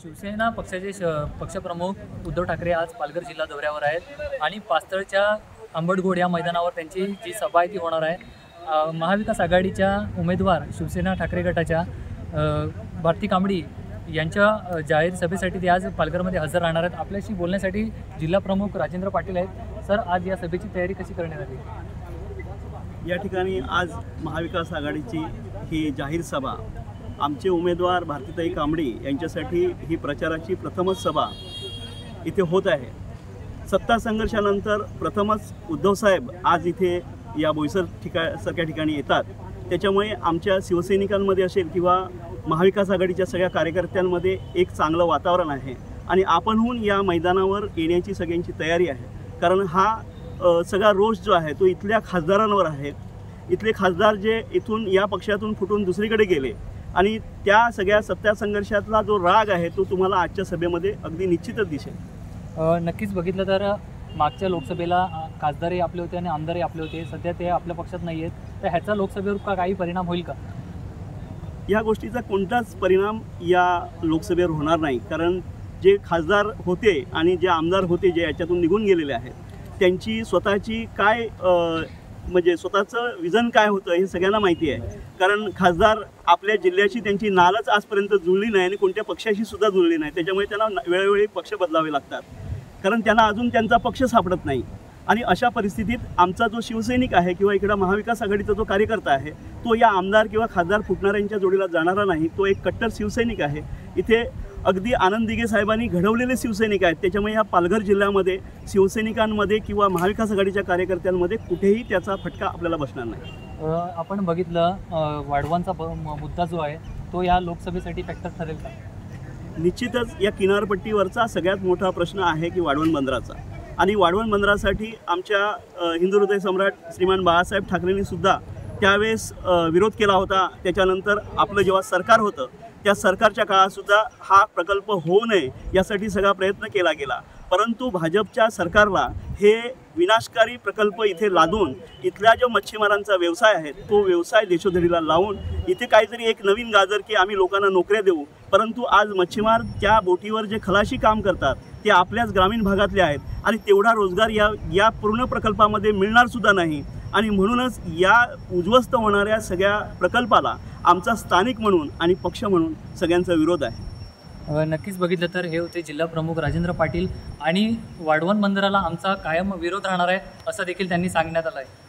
शिवसेना पक्षाचे पक्षप्रमुख उद्धव ठाकरे आज पालघर जिल्हा दौऱ्यावर आहेत आणि पास्तळच्या आंबटगोड या मैदानावर त्यांची जी सभा आहे ती होणार आहे। महाविकास आघाडीच्या उमेदवार शिवसेना ठाकरे गटाच्या भारती कांबडी यांच्या जाहीर सभेसाठी ते आज पालघरमध्ये हजर राहणार आहेत। आपल्याशी बोलण्यासाठी जिल्हा प्रमुख राजेंद्र पाटील आहेत। सर, आज या सभेची तयारी कशी करण्यात आली? या ठिकाणी आज महाविकास आघाडीची ही जाहीर सभा, आमचे उमेदवार भारतीताई कांबडी यांच्यासाठी ही प्रचाराची प्रथमच सभा इथे होत आहे। सत्ता संघर्षानंतर प्रथमच उद्धवसाहेब आज इथे या बोईसर सारख्या ठिकाणी येतात। त्याच्यामुळे आमच्या शिवसैनिकांमध्ये असेल किंवा महाविकास आघाडीच्या सगळ्या कार्यकर्त्यांमध्ये एक चांगलं वातावरण आहे आणि आपणहून या मैदानावर येण्याची सगळ्यांची तयारी आहे। कारण हा सगळा रोष जो आहे तो इथल्या खासदारांवर आहे। इथले खासदार जे इथून या पक्षातून फुटून दुसरीकडे गेले आणि त्या सगळ्या सत्ता संघर्षातला जो राग आहे तो तुम्हाला आजच्या सभेमध्ये अगदी निश्चितच दिसेल। नक्कीच बघितलं तर मागच्या लोकसभेला खासदारही आपले होते आणि आमदारही आपले होते, सध्या ते आपल्या पक्षात नाही आहेत, तर ह्याचा लोकसभेवर काही परिणाम होईल का? या गोष्टीचा कोणताच परिणाम या लोकसभेवर होणार नाही। कारण जे खासदार होते आणि जे आमदार होते जे याच्यातून निघून गेलेले आहेत त्यांची स्वतःची काय म्हणजे स्वतःचं विजन काय होतं हे सगळ्यांना माहिती आहे। कारण खासदार आपल्या जिल्ह्याची त्यांची नालच आजपर्यंत जुळली नाही आणि कोणत्या पक्षाशी सुद्धा जुळली नाही। त्याच्यामुळे त्यांना वेळोवेळी पक्ष बदलावे लागतात, कारण त्यांना अजून त्यांचा पक्ष सापडत नाही। आणि अशा परिस्थितीत आमचा जो शिवसैनिक आहे किंवा इकडं महाविकास आघाडीचा जो कार्यकर्ता आहे तो या आमदार किंवा खासदार फुटणाऱ्यांच्या जोडीला जाणारा नाही। तो एक कट्टर शिवसैनिक आहे। इथे अगदी आनंद दिघे साहेबांनी घडवलेले शिवसैनिक आहेत। त्याच्यामुळे ह्या पालघर जिल्ह्यामध्ये शिवसैनिकांमध्ये किंवा महाविकास आघाडीच्या कार्यकर्त्यांमध्ये कुठेही त्याचा फटका आपल्याला बसणार नाही। आपण बघितलं वाढवांचा मुद्दा जो आहे तो या लोकसभेसाठी फॅक्टर ठरेल का? निश्चितच या किनारपट्टीवरचा सगळ्यात मोठा प्रश्न आहे की वाढवण बंदराचा, आणि वाढवण बंदरासाठी आमच्या हिंदू हृदय सम्राट श्रीमान बाळासाहेब ठाकरेंनी सुद्धा त्यावेळेस विरोध केला होता। त्याच्यानंतर आपलं जेव्हा सरकार होतं त्या सरकारच्या काळातसुद्धा हा प्रकल्प होऊ नये यासाठी सगळा प्रयत्न केला गेला, परंतु भाजपच्या सरकारला हे विनाशकारी प्रकल्प इथे लादून इथल्या जो मच्छीमारांचा व्यवसाय आहे तो व्यवसाय देशोधडीला लावून इथे काहीतरी एक नवीन गाजर की आम्ही लोकांना नोकऱ्या देऊ, परंतु आज मच्छीमार त्या बोटीवर जे खलाशी काम करतात ते आपल्याच ग्रामीण भागातले आहेत आणि तेवढा रोजगार या पूर्ण प्रकल्पामध्ये मिळणार सुद्धा नाही। आणि म्हणूनच या उद्ध्वस्त होणाऱ्या सगळ्या प्रकल्पाला आमचा स्थानिक म्हणून आणि पक्ष म्हणून सगळ्यांचा विरोध आहे। नक्कीच बघितलं तर हे होते जिल्हा प्रमुख राजेंद्र पाटील आणि वाढवण बंदराला आमचा कायम विरोध राहणार आहे असं देखील त्यांनी सांगण्यात आलं आहे।